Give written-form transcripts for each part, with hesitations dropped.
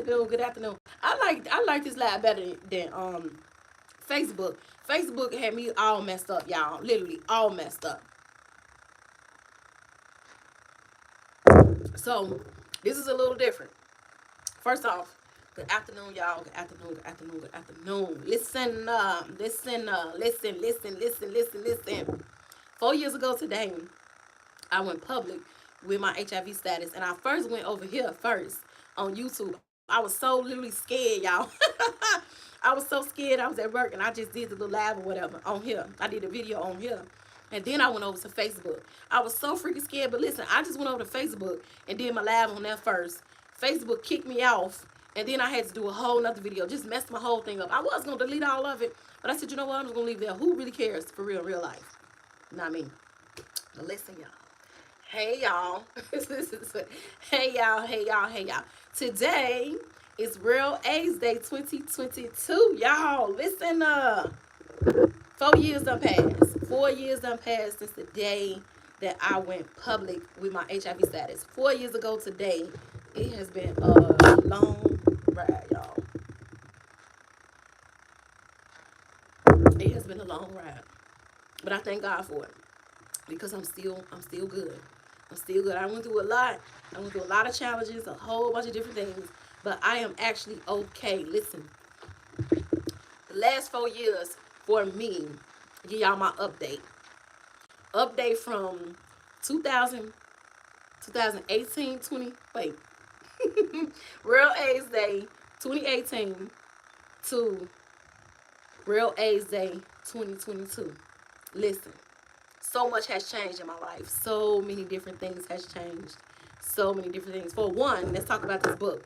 afternoon, good afternoon. I like this live better than Facebook. Facebook had me all messed up, y'all. Literally all messed up. So this is a little different. First off, good afternoon, y'all. Good afternoon, good afternoon, good afternoon. Listen. 4 years ago today, I went public with my HIV status, and I first went over here first on YouTube. I was so literally scared, y'all. I was so scared. I was at work, and I just did the little live or whatever on here. I did a video on here. And then I went over to Facebook. I was so freaking scared. But listen, I just went over to Facebook and did my live on that first. Facebook kicked me off. And then I had to do a whole nother video. Just messed my whole thing up. I was going to delete all of it. But I said, you know what? I'm just going to leave it there. Who really cares for real life? Not me. But listen, y'all. Hey, y'all. Hey, y'all. Today is Real AIDS Day 2022. Y'all, listen up. 4 years done passed. 4 years done passed since the day that I went public with my HIV status. 4 years ago today, it has been a long ride, y'all. It has been a long ride. But I thank God for it. Because I'm still good. I'm still good. I went through a lot. I went through a lot of challenges, a whole bunch of different things. But I am actually okay. Listen, the last 4 years for me, give y'all my update. Update from 2000, 2018, 20, wait. Real AIDS Day 2018 to Real AIDS Day 2022. Listen. So much has changed in my life. So many different things has changed. So many different things. For one, let's talk about this book.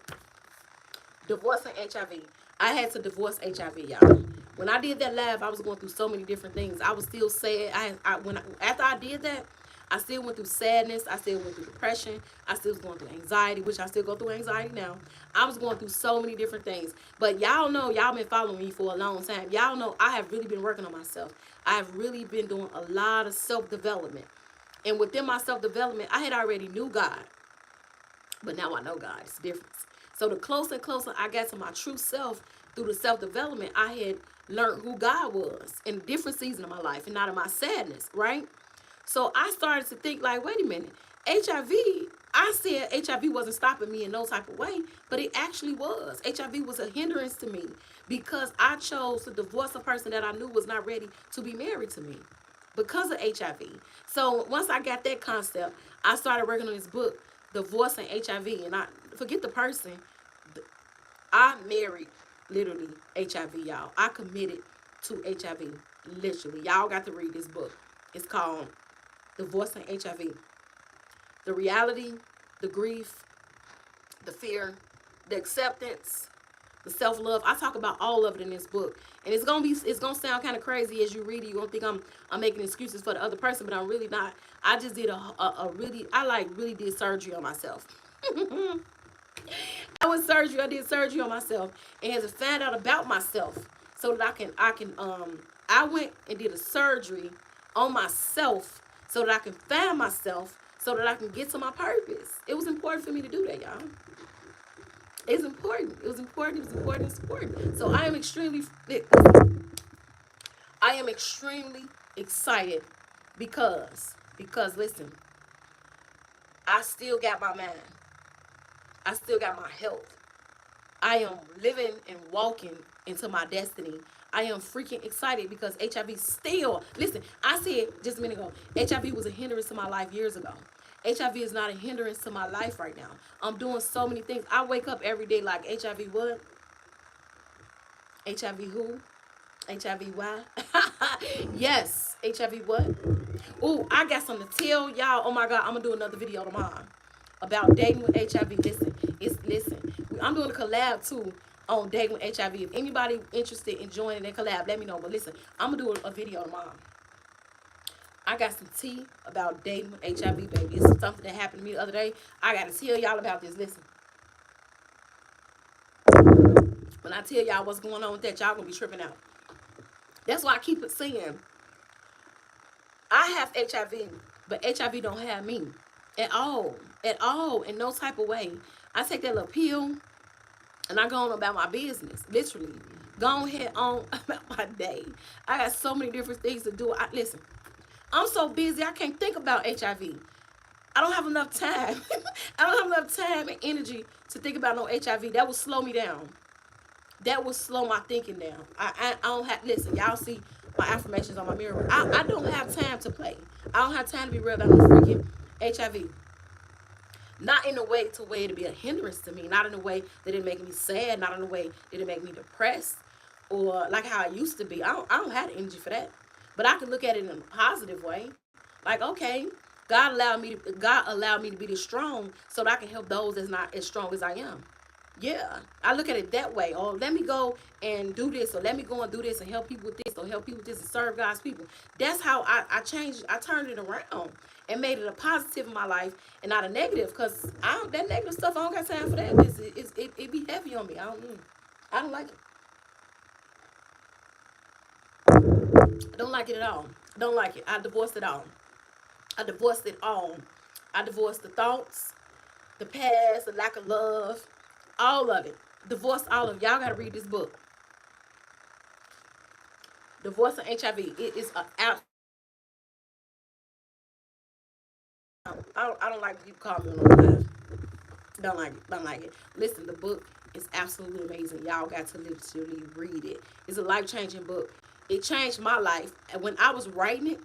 Divorcing HIV. I had to divorce HIV, y'all. When I did that live, I was going through so many different things. I was still sad. After I did that, I still went through sadness. I still went through depression. I still was going through anxiety, which I still go through anxiety now. I was going through so many different things. But y'all know, y'all been following me for a long time. Y'all know I have really been working on myself. I have really been doing a lot of self-development. And within my self-development, I had already knew God. But now I know God. It's different. So the closer and closer I got to my true self through the self-development, I had learned who God was in a different season of my life and not in my sadness, right? So I started to think like, wait a minute, HIV, I said HIV wasn't stopping me in no type of way, but it actually was. HIV was a hindrance to me because I chose to divorce a person that I knew was not ready to be married to me because of HIV. So once I got that concept, I started working on this book, Divorcing HIV, and I forget the person. I married literally HIV, y'all. I committed to HIV, literally. Y'all got to read this book. It's called Divorcing HIV. The reality, the grief, the fear, the acceptance, the self-love. I talk about all of it in this book. And it's gonna sound kind of crazy as you read it. You're gonna think I'm making excuses for the other person, but I'm really not. I just did really did surgery on myself. I did surgery on myself and had to find out about myself so that I went and did a surgery on myself so that I can find myself so that I can get to my purpose. It was important for me to do that, y'all. It's important. It was important. It's important. So I am extremely excited because listen, I still got my mind. I still got my health. I am living and walking into my destiny. I am freaking excited because HIV still, listen, I said just a minute ago, HIV was a hindrance to my life years ago. HIV is not a hindrance to my life right now. I'm doing so many things. I wake up every day like HIV what? HIV who? HIV why? Yes, HIV what? Ooh, I got something to tell y'all. Oh my God, I'm gonna do another video tomorrow about dating with HIV. Listen. I'm doing a collab too on dating with HIV. If anybody interested in joining that collab, let me know. But listen, I'm gonna do a video tomorrow. I got some tea about dating with HIV, baby. It's something that happened to me the other day. I gotta tell y'all about this. Listen. When I tell y'all what's going on with that, y'all gonna be tripping out. That's why I keep saying I have HIV, but HIV don't have me at all, in no type of way. I take that little pill. And I go on about my business, literally. Go ahead on about my day. I got so many different things to do. Listen, I'm so busy I can't think about HIV. I don't have enough time. I don't have enough time and energy to think about no HIV. That will slow me down. That will slow my thinking down. I don't have, listen, y'all see my affirmations on my mirror. I don't have time to play. I don't have time to be real about no freaking HIV. Not in a way to where it'll be a hindrance to me. Not in a way that it make me sad. Not in a way that it make me depressed. Or like how I used to be. I don't have the energy for that. But I can look at it in a positive way. Like, okay, God allowed me to be this strong so that I can help those that's not as strong as I am. Yeah, I look at it that way. Or let me go and do this, or let me go and do this and help people with this, or help people with this and serve God's people. That's how I changed. I turned it around and made it a positive in my life and not a negative. Because that negative stuff, I don't got time for that. It be heavy on me. I don't like it. I don't like it at all. I don't like it. I divorced it all. I divorced it all. I divorced the thoughts, the past, the lack of love, all of it. Divorced all of it. Y'all gotta read this book. Divorce and HIV. It is a out. I don't like people calling me on the live. Don't like it. Don't like it. Listen, the book is absolutely amazing. Y'all got to literally read it. It's a life changing book. It changed my life. And when I was writing it,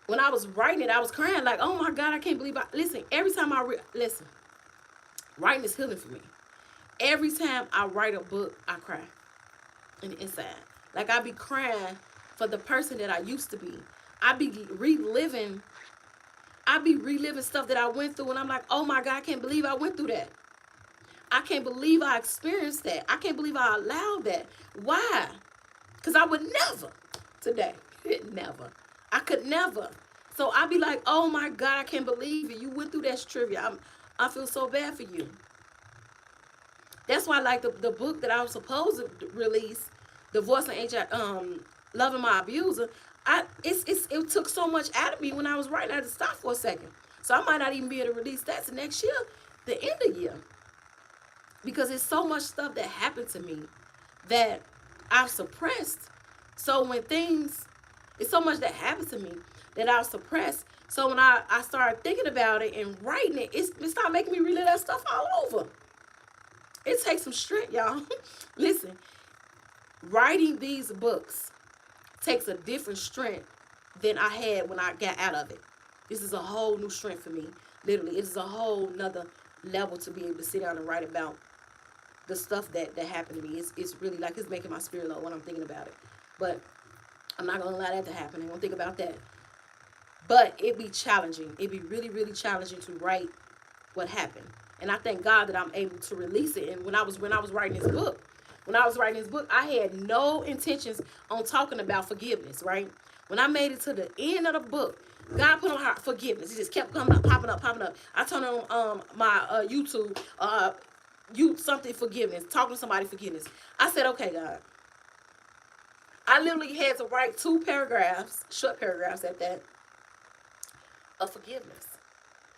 I was crying like, oh my God, I can't believe listen, every time listen, writing is healing for me. Every time I write a book, I cry in the inside. Like I be crying for the person that I used to be. I be reliving stuff that I went through, and I'm like, oh my God, I can't believe I went through that. I can't believe I experienced that. I can't believe I allowed that. Why? Because I would never today. Never. I could never. So I'd be like, oh my God, I can't believe it. You went through that trivia. I feel so bad for you. That's why, like, the book that I was supposed to release, Divorce and HIV, Loving My Abuser, it took so much out of me when I was writing. I had to stop for a second. So I might not even be able to release that to next year, the end of the year. Because it's so much stuff that happened to me that I've suppressed. So when it's so much that happened to me that I've suppressed. So when I started thinking about it and writing it, it started making me relive that stuff all over. It takes some strength, y'all. Listen, writing these books takes a different strength than I had when I got out of it. This is a whole new strength for me. Literally, it is a whole nother level to be able to sit down and write about the stuff that happened to me. It's really like it's making my spirit low when I'm thinking about it. But I'm not gonna allow that to happen. I won't think about that. But it'd be challenging. It'd be really, really challenging to write what happened. And I thank God that I'm able to release it. And when I was writing this book, I had no intentions on talking about forgiveness, right? When I made it to the end of the book, God put on heart forgiveness. It just kept coming up, popping up. I turned on my YouTube, something forgiveness, talking to somebody forgiveness. I said, okay, God. I literally had to write 2 paragraphs, short paragraphs at that, of forgiveness.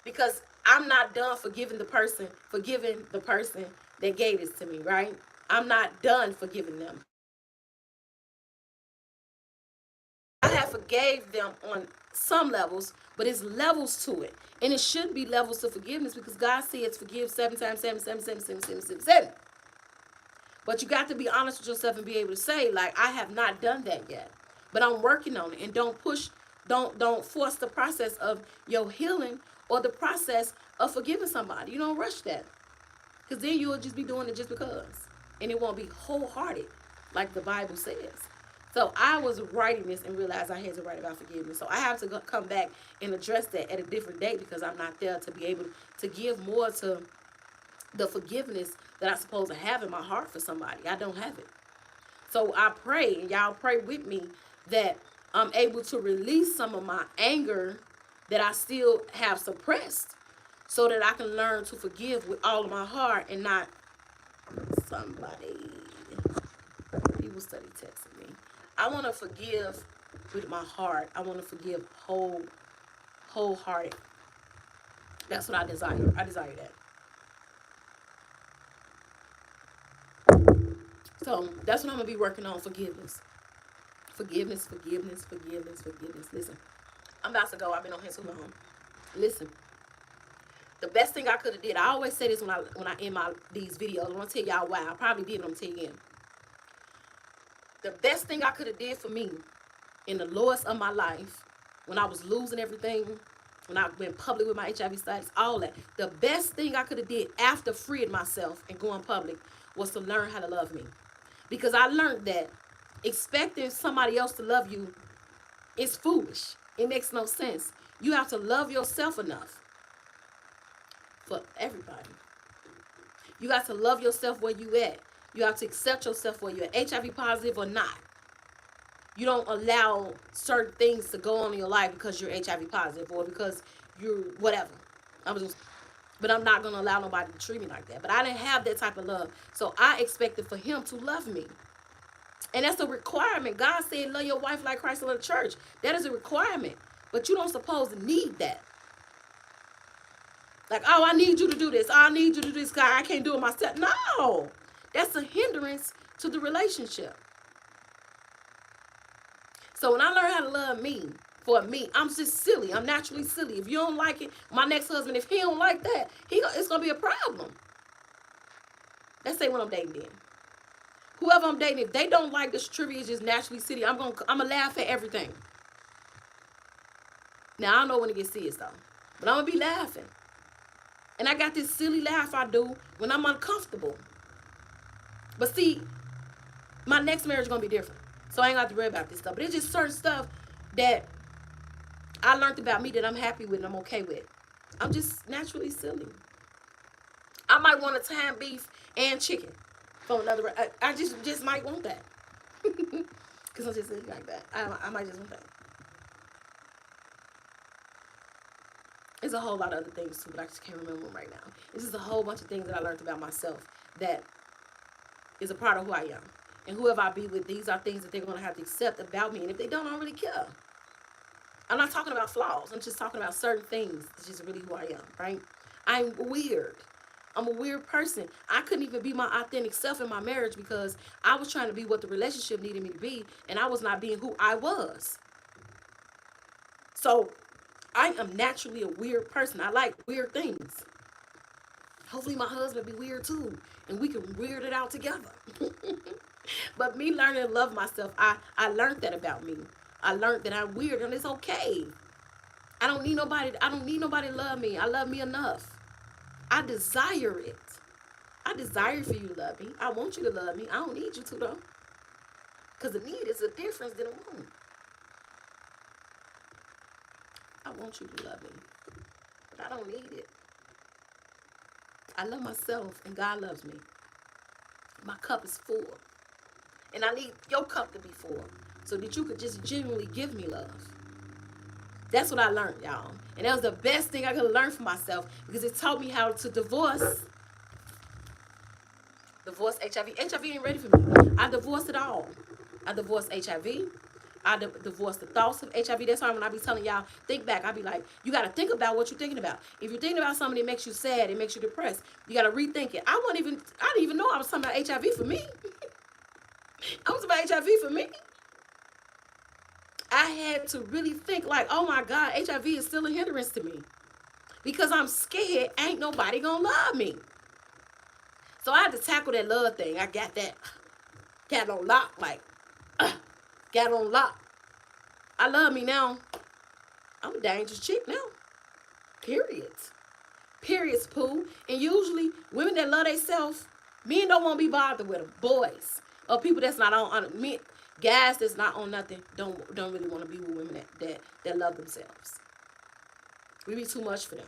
Because I'm not done forgiving the person that gave this to me, right? I'm not done forgiving them. I have forgave them on some levels, but it's levels to it. And it should be levels to forgiveness because God says forgive 7 times 7, 7, 7, 7, 7, 7, 7. But you got to be honest with yourself and be able to say, like, I have not done that yet. But I'm working on it. And don't force the process of your healing or the process of forgiving somebody. You don't rush that. Because then you'll just be doing it just because. And it won't be wholehearted, like the Bible says. So I was writing this and realized I had to write about forgiveness. So I have to come back and address that at a different date because I'm not there to be able to give more to the forgiveness that I'm supposed to have in my heart for somebody. I don't have it. So I pray, and y'all pray with me, that I'm able to release some of my anger that I still have suppressed so that I can learn to forgive with all of my heart and not somebody. People study texting me. I want to forgive with my heart. I want to forgive wholehearted. That's what I desire. I desire that. So that's what I'm going to be working on, forgiveness. Forgiveness, forgiveness, forgiveness, forgiveness. Listen, I'm about to go. I've been on here too long. Listen, the best thing I could have did, I always say this when I end these videos. I want to tell y'all why. I probably did, but I'm telling you again. The best thing I could have did for me in the lowest of my life, when I was losing everything, when I went public with my HIV status, all that, the best thing I could have did after freeing myself and going public was to learn how to love me. Because I learned that expecting somebody else to love you is foolish. It makes no sense. You have to love yourself enough for everybody. You got to love yourself where you at. You have to accept yourself where you're at, HIV positive or not. You don't allow certain things to go on in your life because you're HIV positive or because you're whatever. But I'm not going to allow nobody to treat me like that. But I didn't have that type of love. So I expected for him to love me. And that's a requirement. God said, love your wife like Christ loved the church. That is a requirement. But you don't suppose to need that. Like, oh, I need you to do this. Oh, I need you to do this. God, I can't do it myself. No. That's a hindrance to the relationship. So when I learned how to love me, for me, I'm just silly. I'm naturally silly. If you don't like it, my next husband, if he don't like that, it's going to be a problem. Let's say when I'm dating then. Whoever I'm dating, if they don't like this trivia, is just naturally silly, I'm gonna laugh at everything. Now, I don't know when it gets serious, though. But I'm going to be laughing. And I got this silly laugh I do when I'm uncomfortable. But see, my next marriage is going to be different. So I ain't got to worry about this stuff. But it's just certain stuff that I learned about me that I'm happy with and I'm okay with. I'm just naturally silly. I might want a time beef and chicken from another. I just might want that. Because I'm just silly like that. I might just want that. There's a whole lot of other things too, but I just can't remember them right now. This is a whole bunch of things that I learned about myself that is a part of who I am. And whoever I be with, these are things that they're going to have to accept about me. And if they don't, I don't really care. I'm not talking about flaws. I'm just talking about certain things. It's just really who I am, right? I'm weird. I'm a weird person. I couldn't even be my authentic self in my marriage because I was trying to be what the relationship needed me to be, and I was not being who I was. So I am naturally a weird person. I like weird things. Hopefully my husband be weird too, and we can weird it out together. But me learning to love myself, I learned that about me. I learned that I'm weird, and it's okay. I don't need nobody to love me. I love me enough. I desire it. I desire for you to love me. I want you to love me. I don't need you to, though. Because a need is a difference than a want. I want you to love me. But I don't need it. I love myself, and God loves me. My cup is full. And I need your cup to be full so that you could just genuinely give me love. That's what I learned, y'all. And that was the best thing I could learn for myself because it taught me how to divorce HIV. HIV ain't ready for me. I divorced it all. I divorced HIV. I divorced the thoughts of HIV. That's why when I be telling y'all, think back, I be like, you got to think about what you're thinking about. If you're thinking about something that makes you sad, it makes you depressed, you got to rethink it. I didn't even know I was talking about HIV for me. I was about HIV for me. I had to really think like, oh my God, HIV is still a hindrance to me. Because I'm scared ain't nobody gonna love me. So I had to tackle that love thing. I got that. Got on lock, like, got on lock. I love me now. I'm a dangerous chick now. Period. Period, Pooh. And usually, women that love themselves, men don't want to be bothered with them. Boys. Or people that's not on men, guys that's not on nothing don't really want to be with women that love themselves. We be too much for them.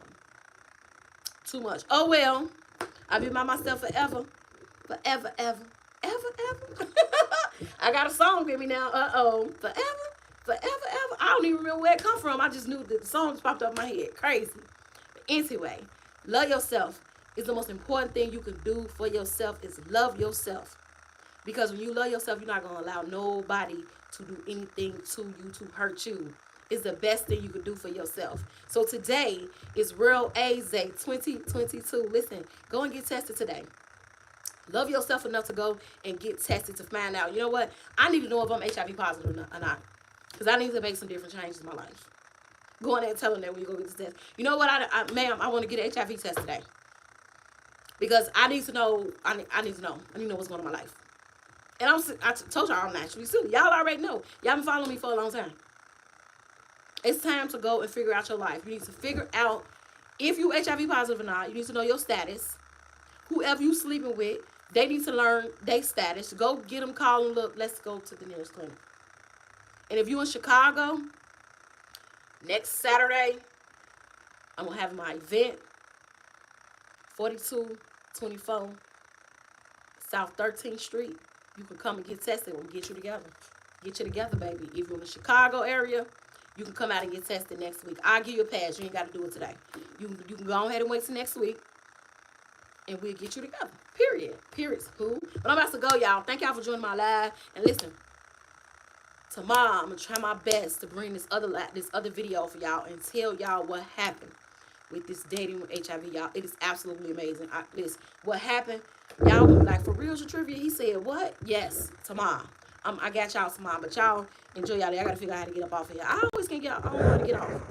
Too much. Oh well, I've been by myself forever. Forever, ever. Ever, ever. I got a song with me now. Forever, forever, ever. I don't even remember where it come from. I just knew that the songs popped up in my head. Crazy. But anyway, love yourself is the most important thing you can do for yourself is love yourself. Because when you love yourself, you're not going to allow nobody to do anything to you, to hurt you. It's the best thing you can do for yourself. So today is Real AZ 2022. Listen, go and get tested today. Love yourself enough to go and get tested to find out, you know what? I need to know if I'm HIV positive or not. Because I need to make some different changes in my life. Going there and telling them when you go get this test. You know what, ma'am, I want to get an HIV test today. Because I need to know, I need to know what's going on in my life. And I told y'all I'm naturally silly. Y'all already know. Y'all been following me for a long time. It's time to go and figure out your life. You need to figure out if you HIV positive or not. You need to know your status. Whoever you sleeping with, they need to learn their status. Go get them, call them, look, let's go to the nearest clinic. And if you in Chicago, next Saturday, I'm going to have my event, 4224 South 13th Street. You can come and get tested. We'll get you together. Get you together, baby. If you're in the Chicago area, you can come out and get tested next week. I'll give you a pass. You ain't got to do it today. You can go ahead and wait till next week, and we'll get you together. Period. Cool. But I'm about to go, y'all. Thank y'all for joining my live. And listen, tomorrow I'm going to try my best to bring this other video for y'all and tell y'all what happened with this dating with HIV, y'all. It is absolutely amazing. What happened, y'all gonna be like, for real, CHATRIVIA? He said what? Yes, tomorrow. I got y'all tomorrow, but y'all enjoy y'all day. I gotta figure out how to get up off of here. I always can get, I don't know how to get off.